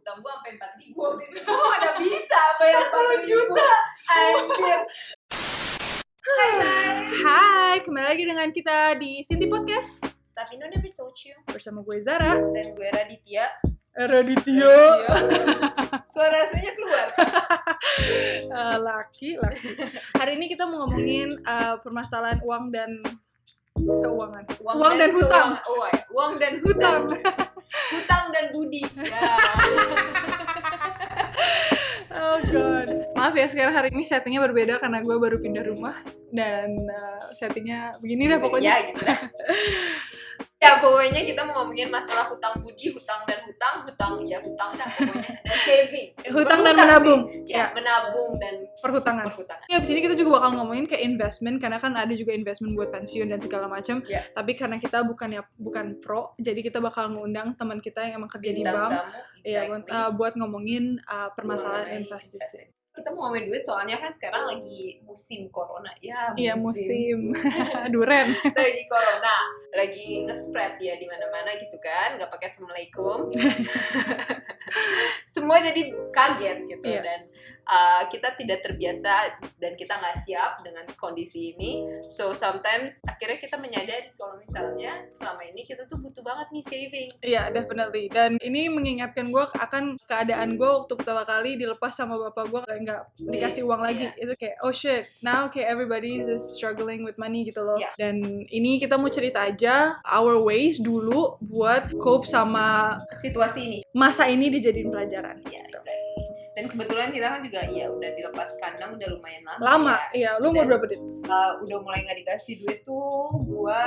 utang gue sampai 4.000 waktu itu. Gue udah bisa bayar 40 juta. Anjir. Hai guys. Hai, kembali lagi dengan kita di Cinti Podcast. Stuff You Never Told You. Bersama gue Zara. Dan gue Raditya. Raditya. Suara aslinya keluar. Laki. Hari ini kita mau ngomongin permasalahan uang dan keuangan. Uang dan hutang. Uang dan hutang. Hutang dan budi. Ya. Oh god. Maaf ya, sekarang hari ini settingnya berbeda karena gue baru pindah rumah. Dan settingnya begini dah pokoknya. Ya gitu dah. Ya pokoknya kita mau ngomongin masalah hutang budi, hutang dan hutang ya hutang dah pokoknya, dan saving. Hutang dan menabung. Ya, menabung dan perhutangan. Ya, di sini kita juga bakal ngomongin kayak investment karena kan ada juga investment buat pensiun dan segala macam. Ya. Tapi karena kita bukan pro, jadi kita bakal ngundang teman kita yang emang kerja di bank. Ya, buat ngomongin permasalahan investasi. Kita mau ngomongin duit soalnya kan sekarang lagi musim corona. Iya, musim duren. Lagi corona, lagi nge-spread ya di mana-mana gitu kan, nggak pakai assalamualaikum. Semua jadi kaget gitu. Iya. Dan kita tidak terbiasa dan kita nggak siap dengan kondisi ini. So sometimes akhirnya kita menyadari kalau misalnya selama ini kita tuh butuh banget nih saving. Iya, definitely. Dan ini mengingatkan gue akan keadaan gue waktu pertama kali dilepas sama bapak gue nggak dikasih uang lagi. Itu kayak oh shit, now kayak everybody is struggling with money gitu loh. Dan ini kita mau cerita aja our ways dulu buat cope sama situasi ini. Masa ini dijadiin pelajaran. Iya, gitu. Dan kebetulan kita kan juga udah dilepas kandang udah lumayan lama. Lama, iya. Lu umur berapa, Dit? Udah mulai nggak dikasih duit tuh gua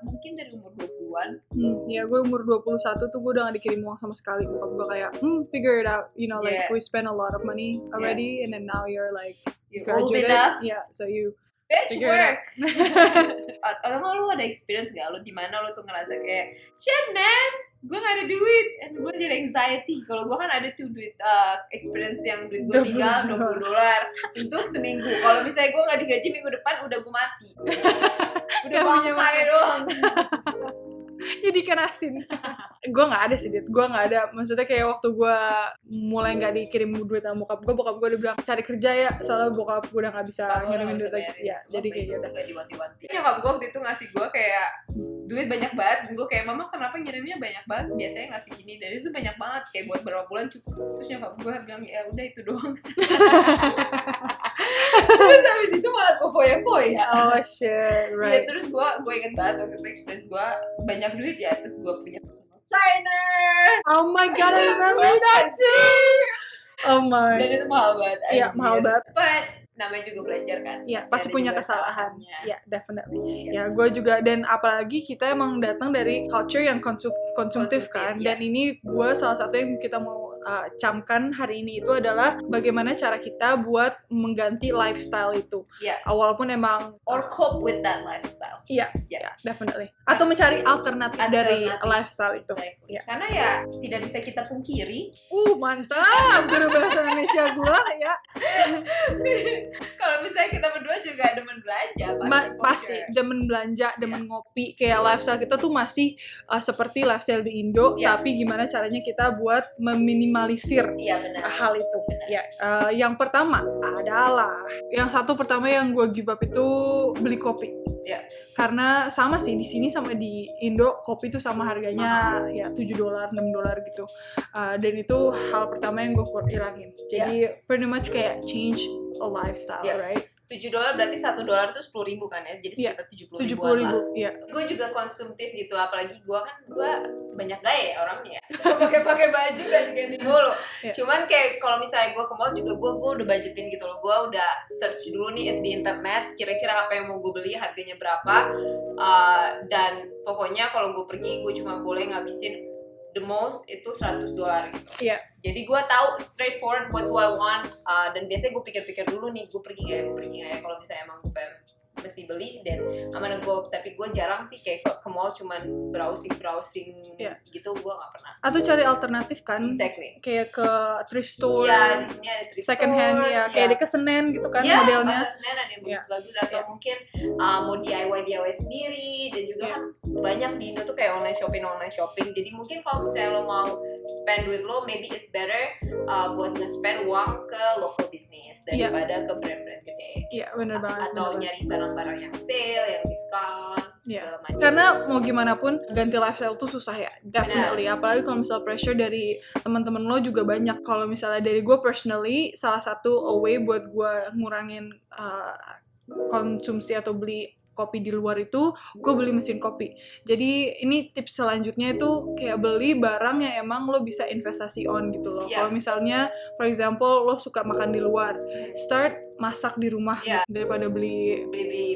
mungkin dari umur 20-an. Ya gue umur 21 tuh gue udah gak dikirim uang sama sekali. Bokap gue kayak, figure it out. You know, like we spend a lot of money already and then now you're like old enough. Yeah, so you bitch work. Atau lu ada experience gak? Lu dimana lu tuh ngerasa kayak shit man, gue gak ada duit and gue jadi anxiety. Kalau gue kan ada tuh duit experience yang duit gue tinggal $20 untuk seminggu. Kalau misalnya gue gak digaji minggu depan udah gue mati. Udah bangkai doang. Jadi ikan asin. Gue gak ada sih, Dit. Gue gak ada. Maksudnya kayak waktu gue mulai gak dikirim duit sama bokap gue udah bilang cari kerja ya. Soalnya bokap gue udah gak bisa ngirimin duit lagi. Ya, jadi kayak gitu. Gak diwanti-wanti. Nyokap gue waktu itu ngasih gue kayak duit banyak banget. Gue kayak mama kenapa ngirimnya banyak banget? Biasanya ngasih gini. Dan itu banyak banget. Kayak buat berapa bulan cukup. Terus nyokap gue bilang ya udah itu doang. Terus habis itu malah gue foya-foya. Oh shit, right. Ya terus gue inget banget waktu itu experience gue banyak duit ya. Terus gue punya personal trainer. Oh my god, I remember that too. Oh my. Dan itu mahal banget. Iya, mahal banget. But namanya juga belajar kan. Iya, pasti punya kesalahan. Iya, definitely. Ya, gue juga, dan apalagi kita emang datang dari culture yang konsumtif kan. Dan ini gue salah satu yang kita mau camkan hari ini itu adalah bagaimana cara kita buat mengganti lifestyle itu. Walaupun emang or cope with that lifestyle. Iya, definitely. Atau mencari alternatif dari lifestyle itu. Exactly. Karena ya tidak bisa kita pungkiri. Mantap. Guru bahasa Indonesia gue ya. Kalau misalnya kita berdua juga demen belanja pasti demen belanja, demen ngopi, kayak lifestyle kita tuh masih seperti lifestyle di Indo, tapi gimana caranya kita buat meminimalisir hal itu. Yang pertama adalah yang gue give up itu beli kopi. Karena sama sih di sini sama di Indo kopi tuh sama harganya $7, $6 gitu. Dan itu hal pertama yang gue hilangin. Jadi pretty much kayak change a lifestyle, right? $7 berarti $1 itu 10.000 kan ya, jadi sekitar 70.000 lah. Gue juga konsumtif gitu, apalagi gue banyak gaya ya orangnya, suka pakai baju ganti mulu. Cuman kayak kalau misalnya gue ke mall juga gue udah budgetin gitu loh, gue udah search dulu nih di internet kira-kira apa yang mau gue beli, harganya berapa, dan pokoknya kalau gue pergi gue cuma boleh ngabisin the most itu $100 gitu. Jadi gue tahu straightforward what do I want, dan biasanya gue pikir-pikir dulu nih gue pergi gak ya kalau misalnya emang gue pengen mesti beli dan aman gue. Tapi gue jarang sih kayak ke mall cuman browsing gitu, gue nggak pernah. Atau cari alternatif kan, kayak ke thrift store, di sini ada thrift second hand kayak di ke Senen gitu kan modelnya. Senen ada yang bagus-bagus atau mungkin mau DIY sendiri, dan juga kan banyak di Indo tuh kayak online shopping. Jadi mungkin kalau misalnya lo mau spend with lo, maybe it's better buat nge-spend uang ke local business daripada ke brand-brand gede. Iya, benar banget. Atau nyari barang-barang yang sale, yang diskon. Karena mau gimana pun ganti lifestyle tuh susah ya, definitely. Apalagi kalau misalnya pressure dari teman-teman lo juga banyak. Kalau misalnya dari gue personally, salah satu way buat gue ngurangin konsumsi atau beli kopi di luar itu, gue beli mesin kopi. Jadi ini tips selanjutnya itu kayak beli barang yang emang lo bisa investasi on gitu loh. Kalau misalnya, for example, lo suka makan di luar, start masak di rumah daripada beli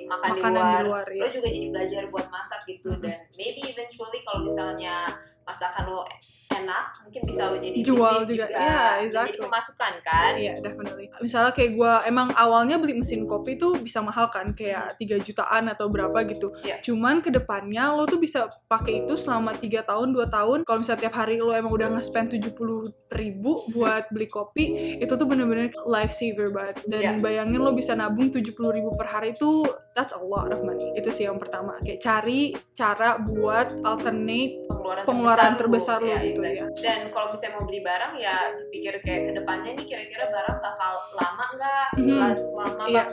makanan di luar. Lo juga jadi belajar buat masak gitu, dan maybe eventually kalau misalnya masakan lo enak, mungkin bisa lo jadi jual bisnis juga. Exactly. Jadi pemasukan kan. Definitely. Misalnya kayak gue emang awalnya beli mesin kopi tuh bisa mahal kan, kayak 3 jutaan atau berapa gitu. Cuman kedepannya lo tuh bisa pakai itu selama 3 tahun, 2 tahun. Kalau misalnya tiap hari lo emang udah nge-spend 70.000 buat beli kopi, itu tuh bener-bener life saver banget. Dan bayangin lo bisa nabung 70.000 per hari itu, that's a lot of money. Itu sih yang pertama, kayak cari cara buat alternate pengeluaran terbesar lo gitu ya. Dan kalau misalnya mau beli barang ya dipikir kayak kedepannya nih kira-kira barang bakal lama nggak, lama nggak,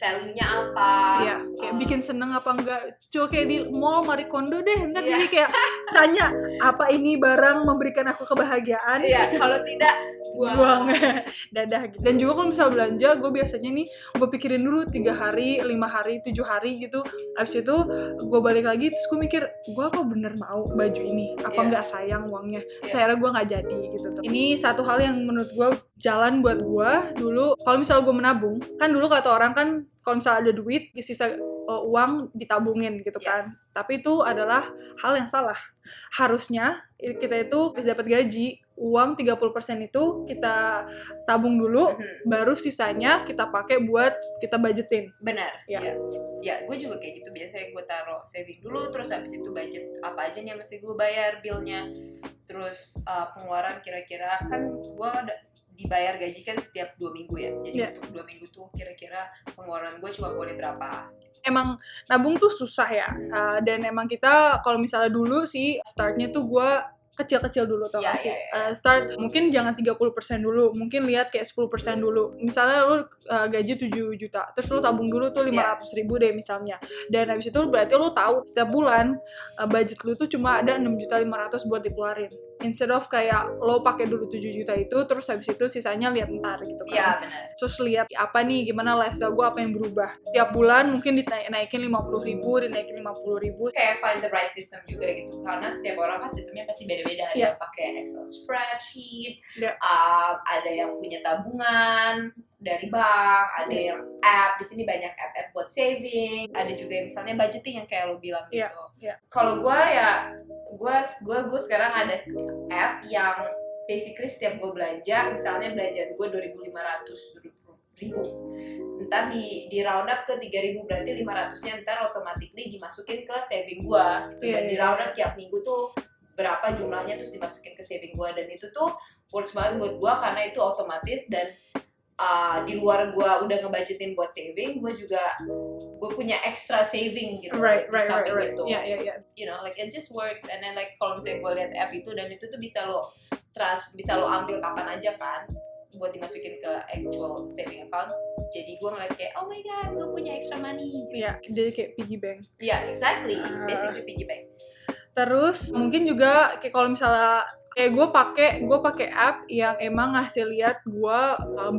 value-nya apa, kayak bikin seneng apa enggak. Coba kayak di mall Marie Kondo deh, ntar jadi kayak tanya, apa ini barang memberikan aku kebahagiaan? Kalau tidak buang. Dadah gitu. Dan juga kalau misalnya belanja, gue biasanya nih gue pikirin dulu 3 hari, 5 hari, 7 hari gitu. Abis itu gue balik lagi, terus gue mikir, gue apa bener mau baju ini, apa enggak sayang uangnya. Akhirnya gue nggak jadi gitu tuh. Ini satu hal yang menurut gue jalan buat gue dulu. Kalau misalnya gue menabung, kan dulu kata orang kan kalau misalnya ada duit, sisa uang ditabungin gitu kan. Tapi itu adalah hal yang salah. Harusnya kita itu habis dapat gaji, uang 30% itu kita tabung dulu, baru sisanya kita pakai buat kita budgetin. Benar. Ya, gue juga kayak gitu. Biasanya gue taruh saving dulu, terus habis itu budget apa aja nih yang mesti gue bayar billnya. Terus pengeluaran kira-kira, kan gue dibayar gaji kan setiap 2 minggu ya. Jadi untuk 2 minggu tuh kira-kira pengeluaran gue cuma boleh berapa. Emang nabung tuh susah ya. Dan emang kita kalau misalnya dulu sih startnya tuh gue kecil-kecil dulu tau gak sih? Start mungkin jangan 30% dulu, mungkin lihat kayak 10% dulu. Misalnya lu gaji 7 juta, terus lu tabung dulu tuh 500.000 deh misalnya. Dan habis itu berarti lu tahu setiap bulan budget lu tuh cuma ada 6.500.000 buat dikeluarin. Instead of kayak lo pakai dulu 7 juta itu, terus habis itu sisanya lihat ntar gitu kan. Iya, benar. Terus lihat apa nih, gimana lifestyle gue, apa yang berubah. Tiap bulan mungkin dinaikin 50.000, dinaikin 50.000. Kayak find the right system juga gitu. Karena setiap orang kan sistemnya pasti beda-beda. Ada yang pakai Excel spreadsheet, ada yang punya tabungan dari bank, ada yang app. Di sini banyak app buat saving. Ada juga yang misalnya budgeting yang kayak lo bilang gitu. Kalau gue ya, gue sekarang ada app yang basically setiap gue belanja, misalnya belanjaan gue 2.500.000, ntar di round up ke 3.000, berarti 500-nya ntar automatically dimasukin ke saving gue gitu. Dan di round up tiap minggu tuh berapa jumlahnya terus dimasukin ke saving gue, dan itu tuh works banget buat gue karena itu otomatis. Dan di luar gue udah ngebudgetin buat saving, gue punya extra saving gitu di samping itu. You know, like it just works. And then like kalau misalnya gue lihat app itu, dan itu tuh bisa lo ambil kapan aja kan, buat dimasukin ke actual saving account. Jadi gue ngeliat kayak, oh my god, gue punya extra money gitu. Jadi kayak piggy bank. Exactly, basically piggy bank. Terus mungkin juga kayak kalau misalnya kayak gue pakai app yang emang ngasih lihat gue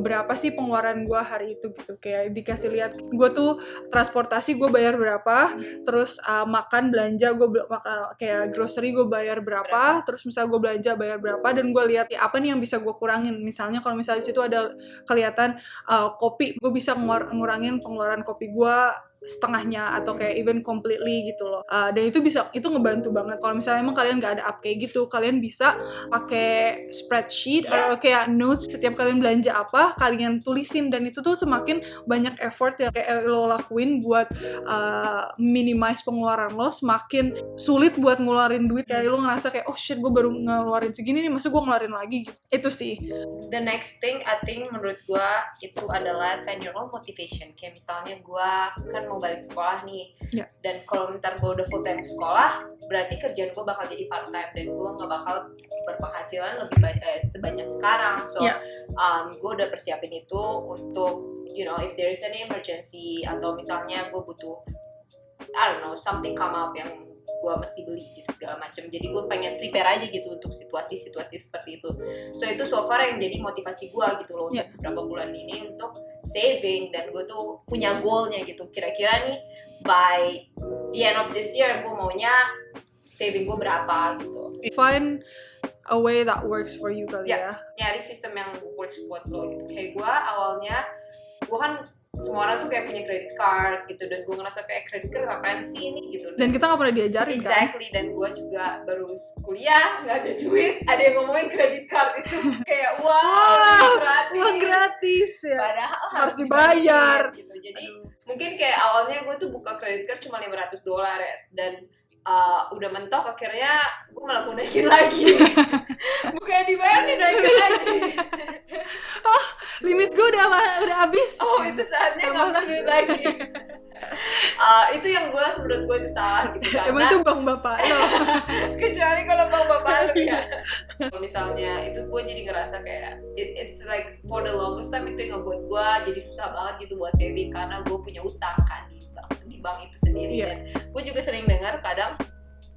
berapa sih pengeluaran gue hari itu gitu. Kayak dikasih lihat gue tuh transportasi gue bayar berapa, terus makan belanja gue kayak grocery gue bayar berapa, terus misalnya gue belanja bayar berapa, dan gue lihat apa nih yang bisa gue kurangin. Misalnya kalau misalnya di situ ada kelihatan kopi, gue bisa ngurangin pengeluaran kopi gue setengahnya atau kayak even completely gitu loh. Dan itu ngebantu banget. Kalau misalnya emang kalian nggak ada app kayak gitu, kalian bisa pakai spreadsheet atau kayak notes. Setiap kalian belanja apa, kalian tulisin, dan itu tuh semakin banyak effort yang kayak lo lakuin buat minimize pengeluaran lo, semakin sulit buat ngeluarin duit. Kayak lo ngerasa kayak oh shit, gue baru ngeluarin segini nih, masa gue ngeluarin lagi gitu. Itu sih. The next thing I think menurut gue itu adalah find your own motivation. Kayak misalnya gue kan mau balik sekolah nih, dan kalau ntar gue udah full time sekolah, berarti kerjaan gue bakal jadi part time dan gue nggak bakal berpenghasilan lebih sebanyak sekarang. So gue udah persiapin itu untuk if there is any emergency atau misalnya gue butuh I don't know something come up yang gue mesti beli gitu segala macam. Jadi gue pengen prepare aja gitu untuk situasi-situasi seperti itu. So itu so far yang jadi motivasi gue gitu loh untuk beberapa bulan ini untuk saving, dan gue tuh punya goalnya gitu. Kira-kira nih by the end of this year gue maunya saving gue berapa gitu. Find a way that works for you kali ya. Nyari sistem yang works buat lo gitu. Kayak gue awalnya, gue kan semua orang tuh kayak punya credit card gitu, dan gue ngerasa kayak credit card ngapain sih ini gitu. Dan kita gak pernah diajarin exactly, kan? Dan gue juga baru kuliah, gak ada duit, ada yang ngomongin credit card itu kayak wow gratis ya. Padahal harus dibayar gitu. Jadi mungkin kayak awalnya gue tuh buka credit card cuma $500 ya, dan udah mentok akhirnya gue malah gue naikin lagi. Bukannya dibayar nih, naikin lagi. Oh, limit gue udah habis. Oh, itu saatnya ngambil duit lagi. Itu yang menurut gue itu salah gitu, karena emang itu bang bapak lo. Kecuali kalau bang bapak lo ya. Kalau misalnya itu gue jadi ngerasa kayak it's like for the longest time itu yang ngebuat gue jadi susah banget gitu buat saving, karena gue punya utang kan di bank itu sendiri. Dan gue juga sering dengar kadang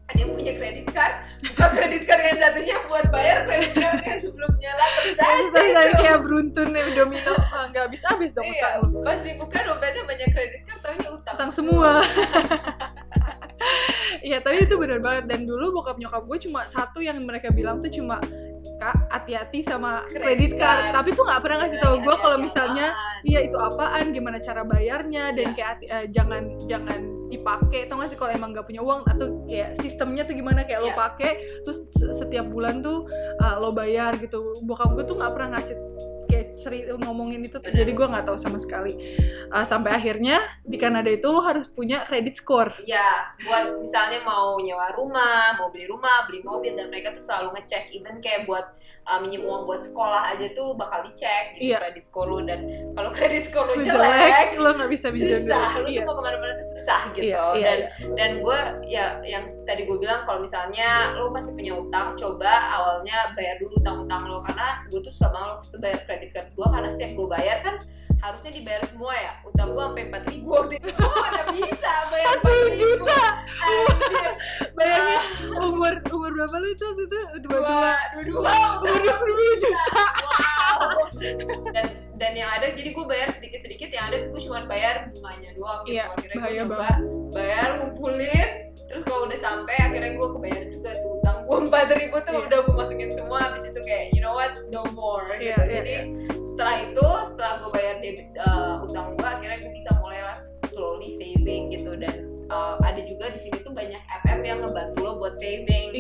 ada yang punya credit card, buka credit card yang satunya buat bayar credit card yang sebelumnya lah, terus aja kayak beruntun ya, domino, nggak habis dong utang lo. Pas dibuka dompetnya banyak credit card, taunya utang semua. Iya, tapi itu benar banget. Dan dulu bokap nyokap gue cuma satu yang mereka bilang tuh cuma, Kak, hati-hati sama credit card. Tapi tuh nggak pernah ngasih tahu gue kalau misalnya iya itu apaan, gimana cara bayarnya, dan kayak jangan dipakai. Tau gak sih kalau emang nggak punya uang, atau kayak sistemnya tuh gimana, kayak lo pakai terus setiap bulan tuh lo bayar gitu. Bokap gue tuh nggak pernah ngasih kayak ngomongin itu. Jadi gue nggak tahu sama sekali. Sampai akhirnya di Kanada itu lo harus punya credit score. Ya, buat misalnya mau nyewa rumah, mau beli rumah, beli mobil, dan mereka tuh selalu ngecek. Even kayak buat minjem uang buat sekolah aja tuh bakal dicek gitu credit score lo. Dan kalau credit score lo jelek, lo nggak bisa susah. Lo tuh mau kemana-mana tuh susah gitu. Dan gue ya yang tadi gue bilang, kalau misalnya lo masih punya utang, coba awalnya bayar dulu utang-utang lo, karena gue tuh susah banget waktu itu bayar credit card gue, karena setiap gue bayar kan harusnya dibayar semua ya. Utang gue sampai 4.000 waktu itu. Udah bisa bayar 4 juta. Bayangin umur berapa lu itu waktu itu? 22 juta. Wow. Dan yang ada, jadi gue bayar sedikit-sedikit, yang ada tuh gue cuma bayar bunganya doang gitu. Akhirnya gue coba bayar, ngumpulin, terus kalau udah sampai akhirnya gue kebayar juga tuh utang gue 4.000 tuh udah gue masukin semua. Habis itu kayak you know what, no more gitu. Jadi setelah gue bayar debit utang gue, akhirnya gue bisa mulai slowly saving gitu. Dan ada juga di sini tuh banyak app yang ngebantu lo buat saving.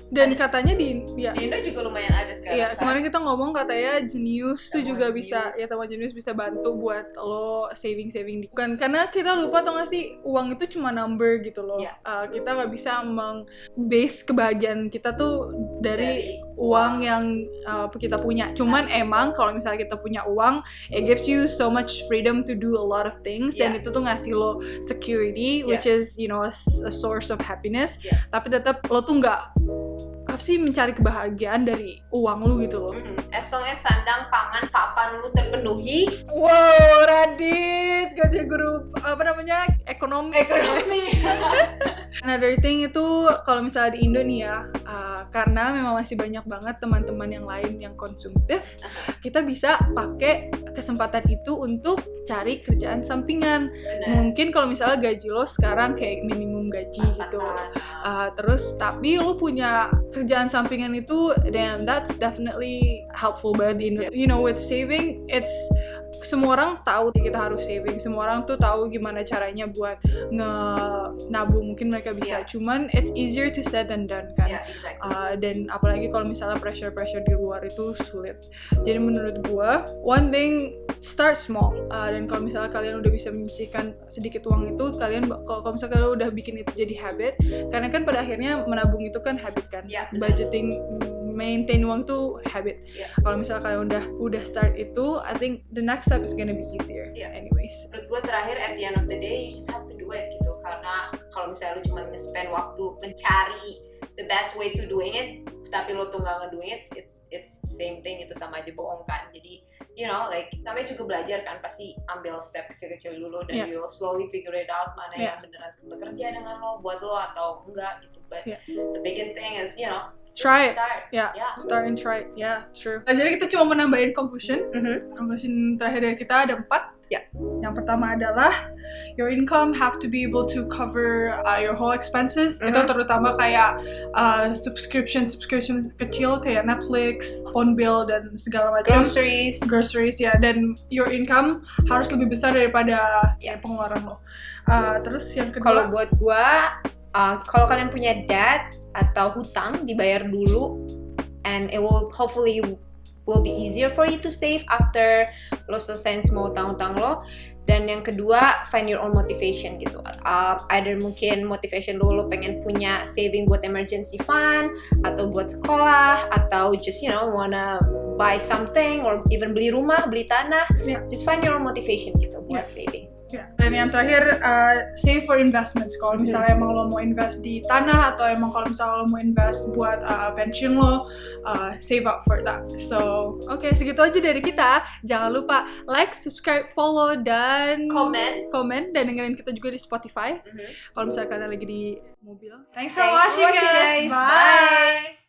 Dan katanya di Indo juga lumayan ada sekarang. Iya, kan? Kemarin kita ngomong katanya Genius tuh juga bisa, ya sama Genius bisa bantu buat lo saving. Bukan karena kita lupa, tau gak sih, uang itu cuma number gitu loh. Kita nggak bisa base kebahagiaan kita tuh dari uang yang kita punya. Cuman emang kalau misalnya kita punya uang, it gives you so much freedom to do a lot of things. Dan itu tuh ngasih lo security, which is a source of happiness. Tapi tetap lo tuh nggak mencari kebahagiaan dari uang lu gitu loh. As long as sandang, pangan, papan lu terpenuhi. Wow, Radit, ganti guru ekonomi. Another thing itu kalau misalnya di Indo nih ya, karena memang masih banyak banget teman-teman yang lain yang konsumtif, kita bisa pakai kesempatan itu untuk cari kerjaan sampingan. Mungkin kalau misalnya gaji lo sekarang kayak minimum gaji gitu, terus tapi lo punya kerjaan sampingan itu, damn, that's definitely helpful banget di Indo. You know, with saving, it's semua orang tahu kita harus saving, semua orang tuh tahu gimana caranya buat nabung, mungkin mereka bisa, cuman it's easier to said than done kan. Exactly. Dan apalagi kalau misalnya pressure di luar itu sulit. Jadi menurut gua one thing, start small, dan kalau misalnya kalian udah bisa menyisihkan sedikit uang itu, kalian kalau misalnya kalian udah bikin itu jadi habit, karena kan pada akhirnya menabung itu kan habit kan, budgeting, maintain uang tuh habit. Kalau misalnya kalian udah start itu, I think the next step is gonna be easier. Anyways, menurut gue terakhir, at the end of the day you just have to do it gitu, karena kalau misalnya lu cuma nge-spend waktu mencari the best way to doing it, tapi lo tuh nggak ngedoing it, it's same thing, itu sama aja bohong kan. Jadi you know, like namanya juga belajar kan, pasti ambil step kecil-kecil dulu dan you'll slowly figure it out mana yang beneran bekerja dengan lo, buat lo atau enggak gitu. But the biggest thing is, you know, try it. Start and try it. True. Jadi kita cuma menambahin conclusion. Conclusion terakhir dari kita ada 4. Yang pertama adalah your income have to be able to cover your whole expenses. Itu terutama kayak subscription kecil kayak Netflix, phone bill dan segala macam. Groceries ya. Dan your income harus lebih besar daripada pengeluaran lo. Terus yang kedua, kalau buat gua, kalau kalian punya debt atau hutang, dibayar dulu, and it will hopefully will be easier for you to save after lo selesai semua hutang-hutang lo. Dan yang kedua, find your own motivation gitu. Either mungkin motivation lo pengen punya saving buat emergency fund, atau buat sekolah, atau just wanna buy something, or even beli rumah, beli tanah. Just find your own motivation gitu buat saving. Dan yang terakhir, save for investments. Kalau misalnya emang lo mau invest di tanah, atau emang kalau misalnya lo mau invest buat pensiun lo, save up for that. So, oke, segitu aja dari kita. Jangan lupa like, subscribe, follow, dan komen, dan dengerin kita juga di Spotify. Kalau misalnya kalian lagi di mobil. Thanks for watching guys. Bye.